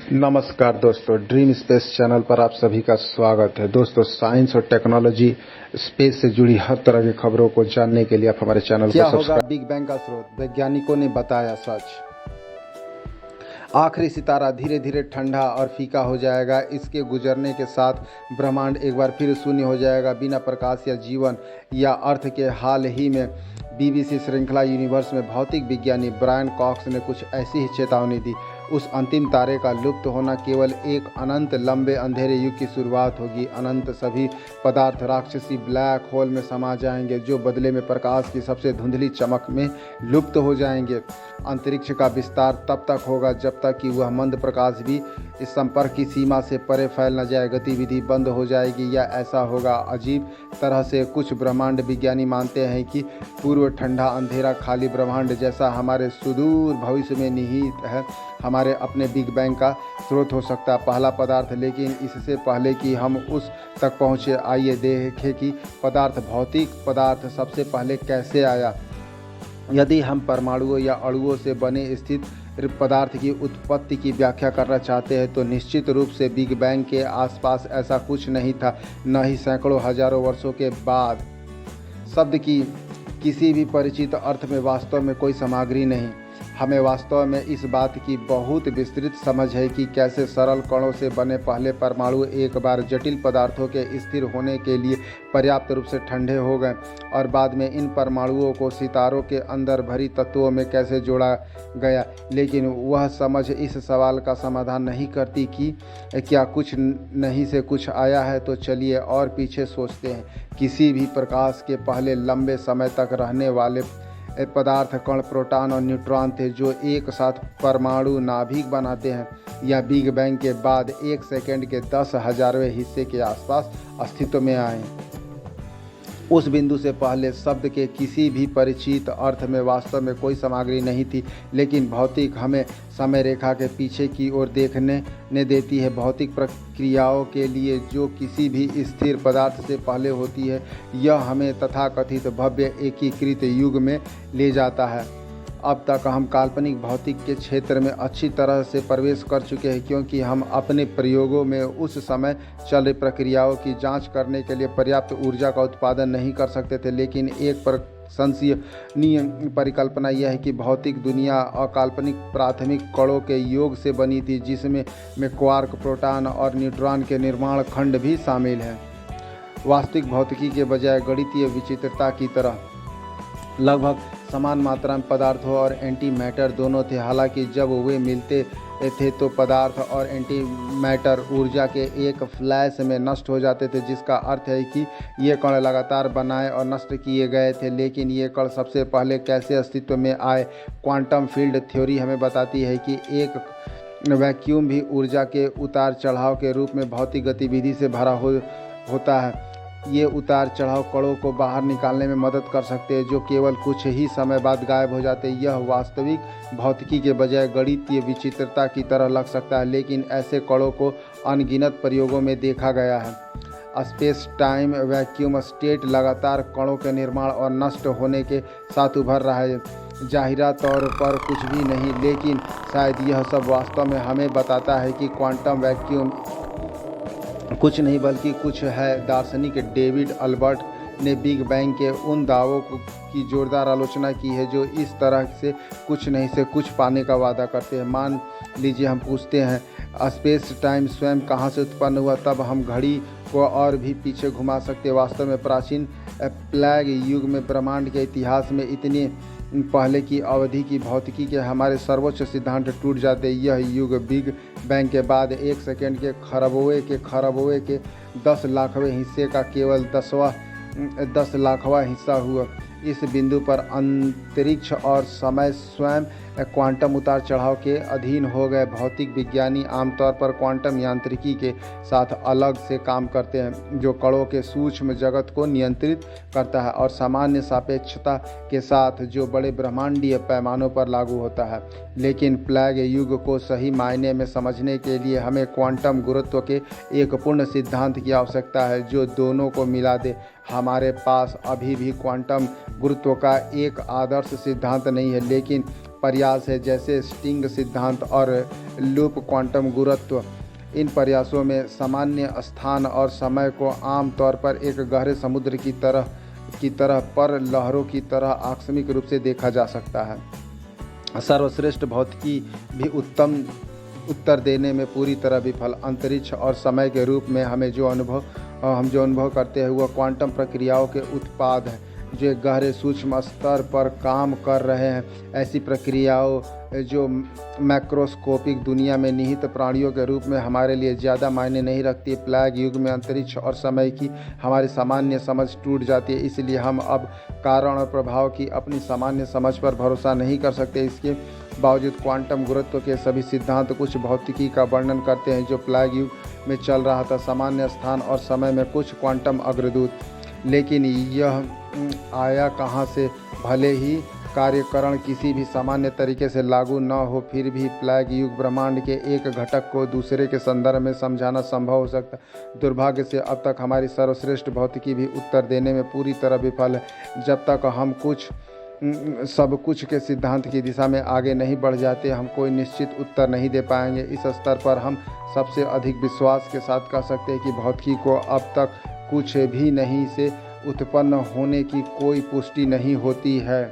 नमस्कार दोस्तों, dream space channel पर आप सभी का स्वागत है। दोस्तों, साइंस और टेक्नोलॉजी, स्पेस से जुड़ी हर तरह की खबरों को जानने के लिए आप हमारे चैनल क्या को होगा सब्सक्राइब। बिग बैंग का स्रोत, वैज्ञानिकों ने बताया सच। आखिरी सितारा धीरे धीरे ठंडा और फीका हो जाएगा। इसके गुजरने के साथ ब्रह्मांड एक बार फिर शून्य हो जाएगा, बिना प्रकाश या जीवन या अर्थ के। हाल ही में बीबीसी श्रृंखला यूनिवर्स में भौतिक विज्ञानी ब्रायन कॉक्स ने कुछ ऐसी ही चेतावनी दी। उस अंतिम तारे का लुप्त होना केवल एक अनंत लंबे अंधेरे युग की शुरुआत होगी। अनंत सभी पदार्थ राक्षसी ब्लैक होल में समा जाएंगे, जो बदले में प्रकाश की सबसे धुंधली चमक में लुप्त हो जाएंगे। अंतरिक्ष का विस्तार तब तक होगा जब तक कि वह मंद प्रकाश भी इस संपर्क की सीमा से परे फैल न जाए। गतिविधि बंद हो जाएगी या ऐसा होगा अजीब तरह से। कुछ ब्रह्मांड विज्ञानी मानते हैं कि पूर्व ठंडा अंधेरा खाली ब्रह्मांड जैसा हमारे सुदूर भविष्य में निहित है, हमारे अपने बिग बैंग का स्रोत हो सकता है, पहला पदार्थ। लेकिन इससे पहले कि हम उस तक पहुँचे, आइए देखें कि भौतिक पदार्थ सबसे पहले कैसे आया। यदि हम परमाणुओं या अणुओं से बने स्थित पदार्थ की उत्पत्ति की व्याख्या करना चाहते हैं तो निश्चित रूप से बिग बैंग के आसपास ऐसा कुछ नहीं था, न ही सैकड़ों हजारों वर्षों के बाद। शब्द की किसी भी परिचित अर्थ में वास्तव में कोई सामग्री नहीं। हमें वास्तव में इस बात की बहुत विस्तृत समझ है कि कैसे सरल कणों से बने पहले परमाणु एक बार जटिल पदार्थों के स्थिर होने के लिए पर्याप्त रूप से ठंडे हो गए और बाद में इन परमाणुओं को सितारों के अंदर भरी तत्वों में कैसे जोड़ा गया। लेकिन वह समझ इस सवाल का समाधान नहीं करती कि क्या कुछ नहीं से कुछ आया है। तो चलिए और पीछे सोचते हैं। किसी भी प्रकाश के पहले लंबे समय तक रहने वाले पदार्थ कण प्रोटॉन और न्यूट्रॉन थे, जो एक साथ परमाणु नाभिक बनाते हैं या बिग बैंग के बाद 1 सेकंड के 10,000वें हिस्से के आसपास अस्तित्व में आए। उस बिंदु से पहले शब्द के किसी भी परिचित अर्थ में वास्तव में कोई सामग्री नहीं थी। लेकिन भौतिक हमें समय रेखा के पीछे की ओर देखने ने देती है। भौतिक प्रक्रियाओं के लिए जो किसी भी स्थिर पदार्थ से पहले होती है, यह हमें तथाकथित भव्य एकीकृत युग में ले जाता है। अब तक हम काल्पनिक भौतिक के क्षेत्र में अच्छी तरह से प्रवेश कर चुके हैं, क्योंकि हम अपने प्रयोगों में उस समय चल रही प्रक्रियाओं की जांच करने के लिए पर्याप्त ऊर्जा का उत्पादन नहीं कर सकते थे। लेकिन एक प्रशंसनीय परिकल्पना यह है कि भौतिक दुनिया अकाल्पनिक प्राथमिक कणों के योग से बनी थी, जिसमें क्वार्क, प्रोटॉन और न्यूट्रॉन के निर्माण खंड भी शामिल हैं। वास्तविक भौतिकी के बजाय गणितीय विचित्रता की तरह लगभग समान मात्रा में पदार्थों और एंटी मैटर दोनों थे। हालांकि जब वे मिलते थे तो पदार्थ और एंटी मैटर ऊर्जा के एक फ्लैश में नष्ट हो जाते थे, जिसका अर्थ है कि ये कण लगातार बनाए और नष्ट किए गए थे। लेकिन ये कण सबसे पहले कैसे अस्तित्व में आए? क्वांटम फील्ड थ्योरी हमें बताती है कि एक वैक्यूम भी ऊर्जा के उतार चढ़ाव के रूप में भौतिक गतिविधि से भरा होता है। ये उतार चढ़ाव कणों को बाहर निकालने में मदद कर सकते हैं, जो केवल कुछ ही समय बाद गायब हो जाते हैं। यह वास्तविक भौतिकी के बजाय गणितीय विचित्रता की तरह लग सकता है, लेकिन ऐसे कणों को अनगिनत प्रयोगों में देखा गया है। स्पेस टाइम वैक्यूम स्टेट लगातार कणों के निर्माण और नष्ट होने के साथ उभर रहा है। जाहिरा तौर पर कुछ भी नहीं, लेकिन शायद यह सब वास्तव में हमें बताता है कि क्वांटम वैक्यूम कुछ नहीं बल्कि कुछ है। दार्शनिक डेविड अल्बर्ट ने बिग बैंग के उन दावों की जोरदार आलोचना की है जो इस तरह से कुछ नहीं से कुछ पाने का वादा करते हैं। मान लीजिए हम पूछते हैं स्पेस टाइम स्वयं कहाँ से उत्पन्न हुआ, तब हम घड़ी को और भी पीछे घुमा सकते हैं। वास्तव में प्राचीन प्लेग युग में ब्रह्मांड के इतिहास में इतने पहले की अवधि की भौतिकी के हमारे सर्वोच्च सिद्धांत टूट जाते। यह युग बिग बैंग के बाद 1 सेकंड के खरबों के 10 लाखवें हिस्से का केवल 10 लाखवां हिस्सा हुआ। इस बिंदु पर अंतरिक्ष और समय स्वयं क्वांटम उतार चढ़ाव के अधीन हो गए। भौतिक विज्ञानी आमतौर पर क्वांटम यांत्रिकी के साथ अलग से काम करते हैं, जो कणों के सूक्ष्म जगत को नियंत्रित करता है, और सामान्य सापेक्षता के साथ, जो बड़े ब्रह्मांडीय पैमानों पर लागू होता है। लेकिन प्लेग युग को सही मायने में समझने के लिए हमें क्वांटम गुरुत्व के एक पूर्ण सिद्धांत की आवश्यकता है, जो दोनों को मिला दे। हमारे पास अभी भी क्वांटम गुरुत्व का एक आदर्श सिद्धांत नहीं है, लेकिन प्रयास है, जैसे स्टिंग सिद्धांत और लूप क्वांटम गुरुत्व। इन प्रयासों में सामान्य स्थान और समय को आमतौर पर एक गहरे समुद्र की तरह पर लहरों की तरह आकस्मिक रूप से देखा जा सकता है। सर्वश्रेष्ठ भौतिकी भी उत्तर देने में पूरी तरह विफल। अंतरिक्ष और समय के रूप में हम जो अनुभव करते हैं वह क्वांटम प्रक्रियाओं के उत्पाद हैं, जो एक गहरे सूक्ष्म स्तर पर काम कर रहे हैं। ऐसी प्रक्रियाओं जो मैक्रोस्कोपिक दुनिया में निहित प्राणियों के रूप में हमारे लिए ज़्यादा मायने नहीं रखती। प्लेग युग में अंतरिक्ष और समय की हमारी सामान्य समझ टूट जाती है, इसलिए हम अब कारण और प्रभाव की अपनी सामान्य समझ पर भरोसा नहीं कर सकते। इसके बावजूद क्वांटम गुरुत्व के सभी सिद्धांत कुछ भौतिकी का वर्णन करते हैं जो प्लेग युग में चल रहा था, सामान्य स्थान और समय में कुछ क्वांटम अग्रदूत। लेकिन यह आया कहाँ से? भले ही कार्यकरण किसी भी सामान्य तरीके से लागू न हो, फिर भी प्लेग युग ब्रह्मांड के एक घटक को दूसरे के संदर्भ में समझाना संभव हो सकता है। दुर्भाग्य से अब तक हमारी सर्वश्रेष्ठ भौतिकी भी उत्तर देने में पूरी तरह विफल है। जब तक हम सब कुछ के सिद्धांत की दिशा में आगे नहीं बढ़ जाते, हम कोई निश्चित उत्तर नहीं दे पाएंगे। इस स्तर पर हम सबसे अधिक विश्वास के साथ कह सकते हैं कि भौतिकी को अब तक कुछ भी नहीं से उत्पन्न होने की कोई पुष्टि नहीं होती है।